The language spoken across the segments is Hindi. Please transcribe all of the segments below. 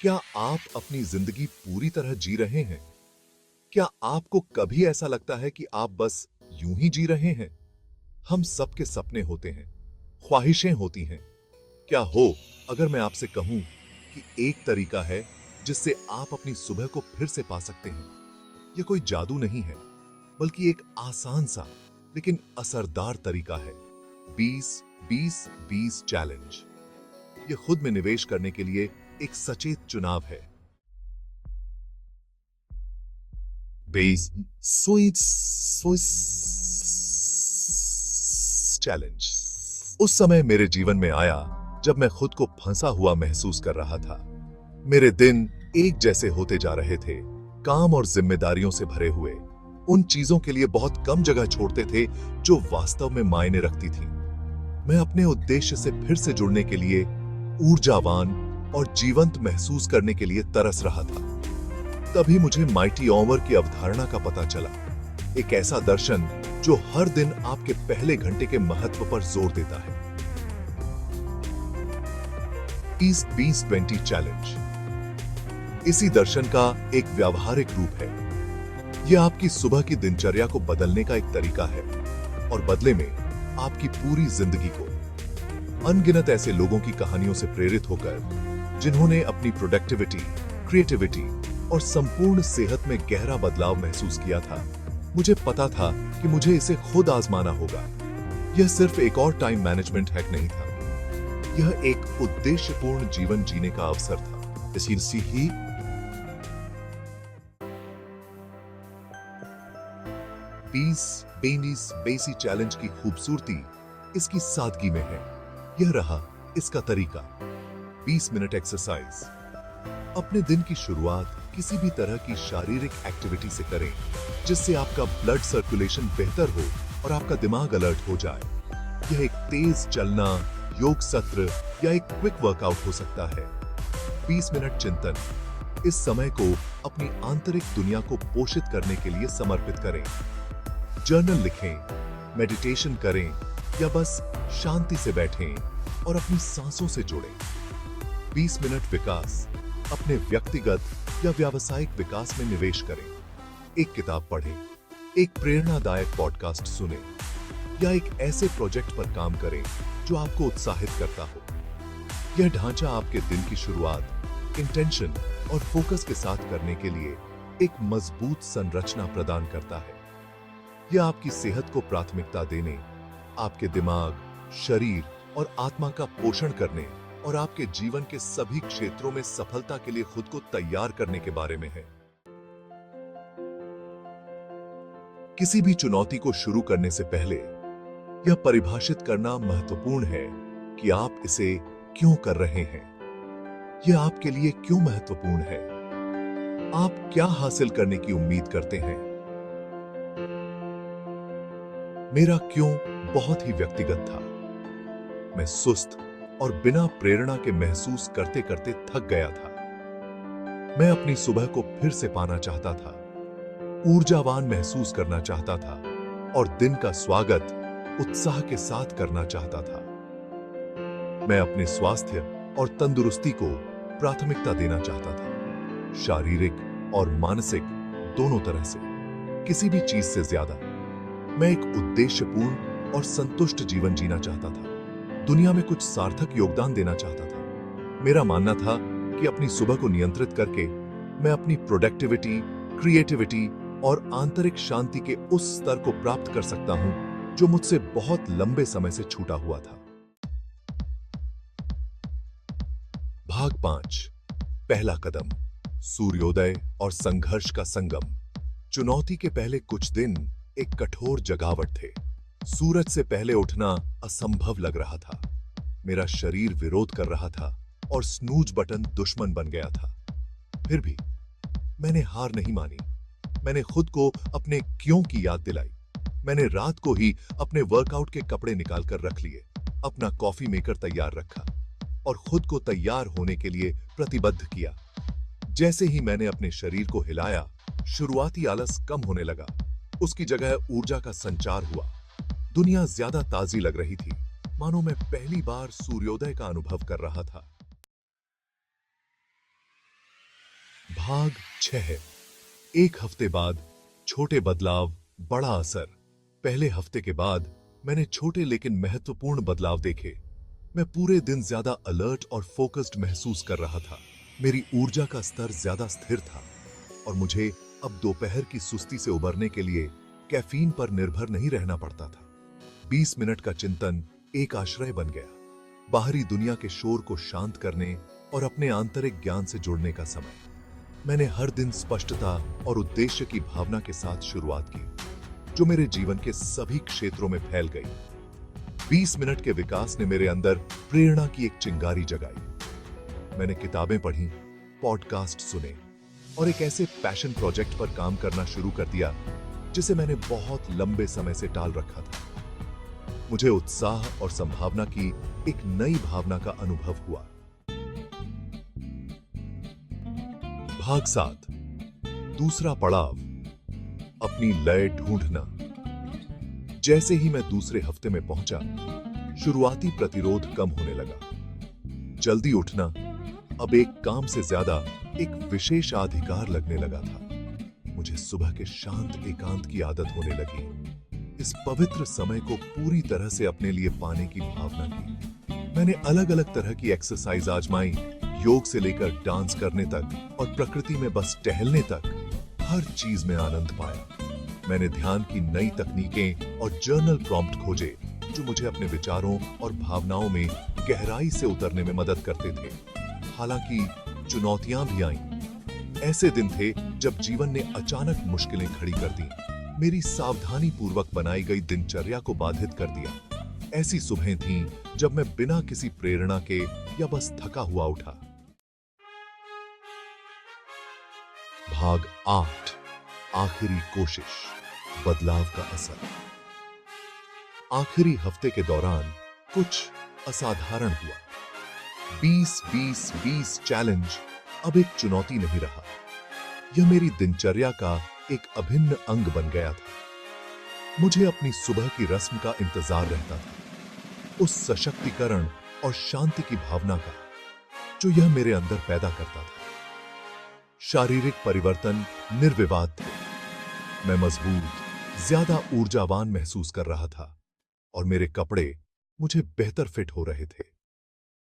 क्या आप अपनी जिंदगी पूरी तरह जी रहे हैं? क्या आपको कभी ऐसा लगता है कि आप बस यूं ही जी रहे हैं? हम सबके सपने होते हैं, ख्वाहिशें होती हैं। क्या हो अगर मैं आपसे कहूं कि एक तरीका है जिससे आप अपनी सुबह को फिर से पा सकते हैं? यह कोई जादू नहीं है, बल्कि एक आसान सा लेकिन असरदार तरीका है। 20-20-20 चैलेंज। यह खुद में निवेश करने के लिए एक सचेत चुनाव है। बेस चैलेंज उस समय मेरे जीवन में आया जब मैं खुद को फंसा हुआ महसूस कर रहा था। मेरे दिन एक जैसे होते जा रहे थे, काम और जिम्मेदारियों से भरे हुए। उन चीजों के लिए बहुत कम जगह छोड़ते थे जो वास्तव में मायने रखती थी। मैं अपने उद्देश्य से फिर से जुड़ने के लिए ऊर्जावान और जीवंत महसूस करने के लिए तरस रहा था। तभी मुझे माइटी ऑवर की अवधारणा का पता चला, एक ऐसा दर्शन जो हर दिन आपके पहले घंटे के महत्व पर जोर देता है। 20-20-20 चैलेंज इसी दर्शन का एक व्यावहारिक रूप है। यह आपकी सुबह की दिनचर्या को बदलने का एक तरीका है और बदले में आपकी पूरी जिंदगी को। अनगिनत ऐसे लोगों की कहानियों से प्रेरित होकर जिन्होंने अपनी प्रोडक्टिविटी, क्रिएटिविटी और संपूर्ण सेहत में गहरा बदलाव महसूस किया था, मुझे पता था कि मुझे इसे खुद आजमाना होगा। यह सिर्फ एक और टाइम मैनेजमेंट हैक नहीं था, यह एक उद्देश्यपूर्ण जीवन जीने का अवसर था। इसी ही 20-20-20 चैलेंज की खूबसूरती इसकी सादगी में है। यह रहा इसका तरीका। 20 मिनट एक्सरसाइज। अपने दिन की शुरुआत किसी भी तरह की शारीरिक एक्टिविटी से करें जिससे आपका ब्लड सर्कुलेशन बेहतर हो और आपका दिमाग अलर्ट हो जाए। यह एक तेज चलना, योग सत्र या एक क्विक वर्कआउट हो सकता है। 20 मिनट चिंतन। इस समय को अपनी आंतरिक दुनिया को पोषित करने के लिए समर्पित करें। जर्नल लिखें, मेडिटेशन करें या बस शांति से बैठें और अपनी सांसों से जुड़ें। 20 मिनट विकास। अपने व्यक्तिगत या व्यावसायिक विकास में निवेश करें। एक किताब पढ़ें, एक प्रेरणादायक पॉडकास्ट सुनें या एक ऐसे प्रोजेक्ट पर काम करें जो आपको उत्साहित करता हो। यह ढांचा आपके दिन की शुरुआत इंटेंशन और फोकस के साथ करने के लिए एक मजबूत संरचना प्रदान करता है। यह आपकी सेहत को प्राथमिकता देने, आपके दिमाग, शरीर और आत्मा का पोषण करने और आपके जीवन के सभी क्षेत्रों में सफलता के लिए खुद को तैयार करने के बारे में है। किसी भी चुनौती को शुरू करने से पहले यह परिभाषित करना महत्वपूर्ण है कि आप इसे क्यों कर रहे हैं। यह आपके लिए क्यों महत्वपूर्ण है? आप क्या हासिल करने की उम्मीद करते हैं? मेरा क्यों बहुत ही व्यक्तिगत था। मैं सुस्त और बिना प्रेरणा के महसूस करते करते थक गया था। मैं अपनी सुबह को फिर से पाना चाहता था, ऊर्जावान महसूस करना चाहता था और दिन का स्वागत उत्साह के साथ करना चाहता था। मैं अपने स्वास्थ्य और तंदुरुस्ती को प्राथमिकता देना चाहता था, शारीरिक और मानसिक दोनों तरह से। किसी भी चीज से ज्यादा मैं एक उद्देश्यपूर्ण और संतुष्ट जीवन जीना चाहता था, दुनिया में कुछ सार्थक योगदान देना चाहता था। मेरा मानना था कि अपनी सुबह को नियंत्रित करके मैं अपनी प्रोडक्टिविटी, क्रिएटिविटी और आंतरिक शांति के उस स्तर को प्राप्त कर सकता हूं जो मुझसे बहुत लंबे समय से छूटा हुआ था। भाग 5। पहला कदम, सूर्योदय और संघर्ष का संगम। चुनौती के पहले कुछ दिन एक कठोर जगावट थे। सूरज से पहले उठना असंभव लग रहा था। मेरा शरीर विरोध कर रहा था और स्नूज बटन दुश्मन बन गया था। फिर भी मैंने हार नहीं मानी। मैंने खुद को अपने क्यों की याद दिलाई। मैंने रात को ही अपने वर्कआउट के कपड़े निकालकर रख लिए, अपना कॉफी मेकर तैयार रखा और खुद को तैयार होने के लिए प्रतिबद्ध किया। जैसे ही मैंने अपने शरीर को हिलाया, शुरुआती आलस कम होने लगा। उसकी जगह ऊर्जा का संचार हुआ। दुनिया ज्यादा ताजी लग रही थी, मानो मैं पहली बार सूर्योदय का अनुभव कर रहा था। भाग 6। एक हफ्ते बाद छोटे बदलाव, बड़ा असर। पहले हफ्ते के बाद मैंने छोटे लेकिन महत्वपूर्ण बदलाव देखे। मैं पूरे दिन ज्यादा अलर्ट और फोकस्ड महसूस कर रहा था। मेरी ऊर्जा का स्तर ज्यादा स्थिर था और मुझे अब दोपहर की सुस्ती से उबरने के लिए कैफीन पर निर्भर नहीं रहना पड़ता था। 20 मिनट का चिंतन एक आश्रय बन गया, बाहरी दुनिया के शोर को शांत करने और अपने आंतरिक ज्ञान से जुड़ने का समय। मैंने हर दिन स्पष्टता और उद्देश्य की भावना के साथ शुरुआत की, जो मेरे जीवन के सभी क्षेत्रों में फैल गई। 20 मिनट के विकास ने मेरे अंदर प्रेरणा की एक चिंगारी जगाई। मैंने किताबें पढ़ी, पॉडकास्ट सुने और एक ऐसे पैशन प्रोजेक्ट पर काम करना शुरू कर दिया जिसे मैंने बहुत लंबे समय से टाल रखा था। मुझे उत्साह और संभावना की एक नई भावना का अनुभव हुआ। भाग 7। दूसरा पड़ाव, अपनी लय ढूंढना। जैसे ही मैं दूसरे हफ्ते में पहुंचा, शुरुआती प्रतिरोध कम होने लगा। जल्दी उठना अब एक काम से ज्यादा एक विशेषाधिकार लगने लगा था। मुझे सुबह के शांत एकांत की आदत होने लगी। इस पवित्र समय को पूरी तरह से अपने लिए पाने की भावना की। मैंने अलग अलग तरह की एक्सरसाइज आजमाई, योग से लेकर डांस करने तक और प्रकृति में बस टहलने तक। हर चीज में आनंद पाया। मैंने ध्यान की नई तकनीकें और जर्नल प्रॉम्प्ट खोजे जो मुझे अपने विचारों और भावनाओं में गहराई से उतरने में मदद करते थे। हालांकि चुनौतियां भी आईं। ऐसे दिन थे जब जीवन ने अचानक मुश्किलें खड़ी कर दी, मेरी सावधानी पूर्वक बनाई गई दिनचर्या को बाधित कर दिया। ऐसी सुबहें थीं जब मैं बिना किसी प्रेरणा के या बस थका हुआ उठा। भाग 8। आखिरी कोशिश, बदलाव का असर। आखिरी हफ्ते के दौरान कुछ असाधारण हुआ। 20-20-20 चैलेंज अब एक चुनौती नहीं रहा। यह मेरी दिनचर्या का एक अभिन्न अंग बन गया था। मुझे अपनी सुबह की रस्म का इंतजार रहता था, उस सशक्तिकरण और शांति की भावना का जो यह मेरे अंदर पैदा करता था। शारीरिक परिवर्तन निर्विवाद थे। मैं मजबूत, ज्यादा ऊर्जावान महसूस कर रहा था और मेरे कपड़े मुझे बेहतर फिट हो रहे थे।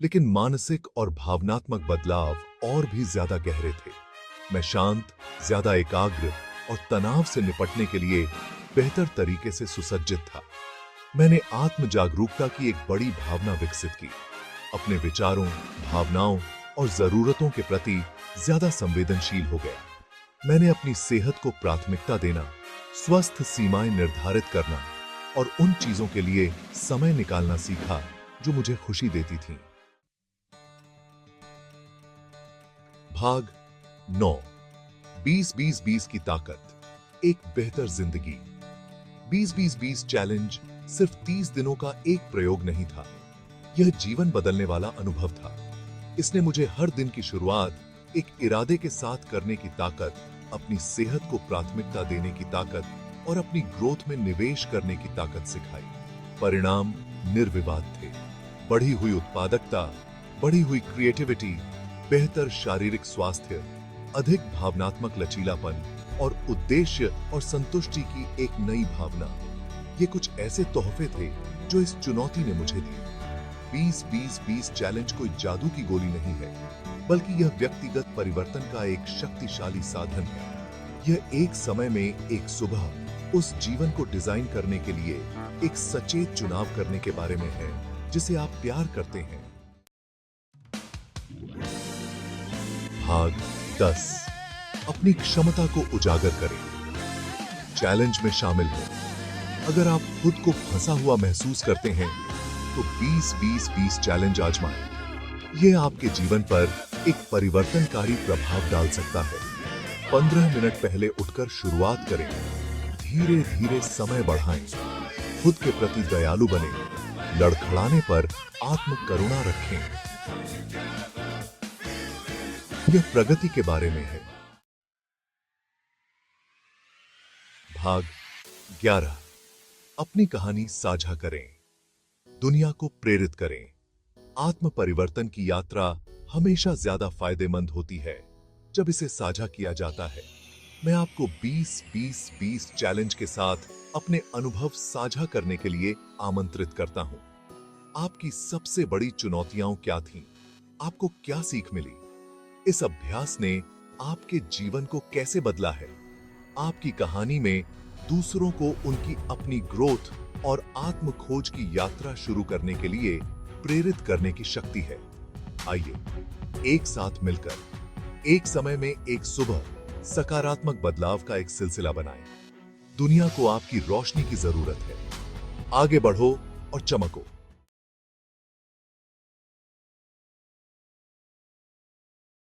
लेकिन मानसिक और भावनात्मक बदलाव और भी ज्यादा गहरे थे। मैं शांत, ज्यादा एकाग्र और तनाव से निपटने के लिए बेहतर तरीके से सुसज्जित था। मैंने आत्म जागरूकता की एक बड़ी भावना विकसित की। अपने विचारों, भावनाओं और जरूरतों के प्रति ज्यादा संवेदनशील हो गया। मैंने अपनी सेहत को प्राथमिकता देना, स्वस्थ सीमाएं निर्धारित करना और उन चीजों के लिए समय निकालना सीखा जो मुझे खुशी देती थीं। भाग 9। 20-20-20 की ताकत, एक बेहतर जिंदगी। 20-20-20 चैलेंज सिर्फ 30 दिनों का एक प्रयोग नहीं था, यह जीवन बदलने वाला अनुभव था। इसने मुझे हर दिन की शुरुआत एक इरादे के साथ करने की ताकत, अपनी सेहत को प्राथमिकता देने की ताकत और अपनी ग्रोथ में निवेश करने की ताकत सिखाई। परिणाम निर्विवाद थे। बढ़ी हुई उत्पादकता, बढ़ी हुई क्रिएटिविटी, बेहतर शारीरिक स्वास्थ्य, अधिक भावनात्मक लचीलापन और उद्देश्य और संतुष्टि की एक नई भावना। ये कुछ ऐसे तोहफे थे जो इस चुनौती ने मुझे दिए। 20-20-20 चैलेंज कोई जादू की गोली नहीं है, बल्कि यह व्यक्तिगत परिवर्तन का एक शक्तिशाली साधन है। यह एक समय में, एक सुबह, उस जीवन को डिजाइन करने के लिए एक सचेत चुनाव करने के बारे में है जिसे आप प्यार करते हैं। भाग 10। अपनी क्षमता को उजागर करें। चैलेंज में शामिल हो। अगर आप खुद को फंसा हुआ महसूस करते हैं तो 20-20-20 चैलेंज आजमाएं। यह आपके जीवन पर एक परिवर्तनकारी प्रभाव डाल सकता है। 15 मिनट पहले उठकर शुरुआत करें। धीरे धीरे समय बढ़ाएं। खुद के प्रति दयालु बने। लड़खड़ाने पर आत्म करुणा रखें। यह प्रगति के बारे में है। भाग 11। अपनी कहानी साझा करें। दुनिया को प्रेरित करें। आत्म परिवर्तन की यात्रा हमेशा ज्यादा फायदेमंद होती है जब इसे साझा किया जाता है। मैं आपको 20-20-20 चैलेंज के साथ अपने अनुभव साझा करने के लिए आमंत्रित करता हूं। आपकी सबसे बड़ी चुनौतियां क्या थीं? आपको क्या सीख मिली? इस अभ्यास ने आपके जीवन को कैसे बदला है? आपकी कहानी में दूसरों को उनकी अपनी ग्रोथ और आत्म खोज की यात्रा शुरू करने के लिए प्रेरित करने की शक्ति है। आइए एक साथ मिलकर एक समय में एक सुबह सकारात्मक बदलाव का एक सिलसिला बनाएं। दुनिया को आपकी रोशनी की जरूरत है। आगे बढ़ो और चमको।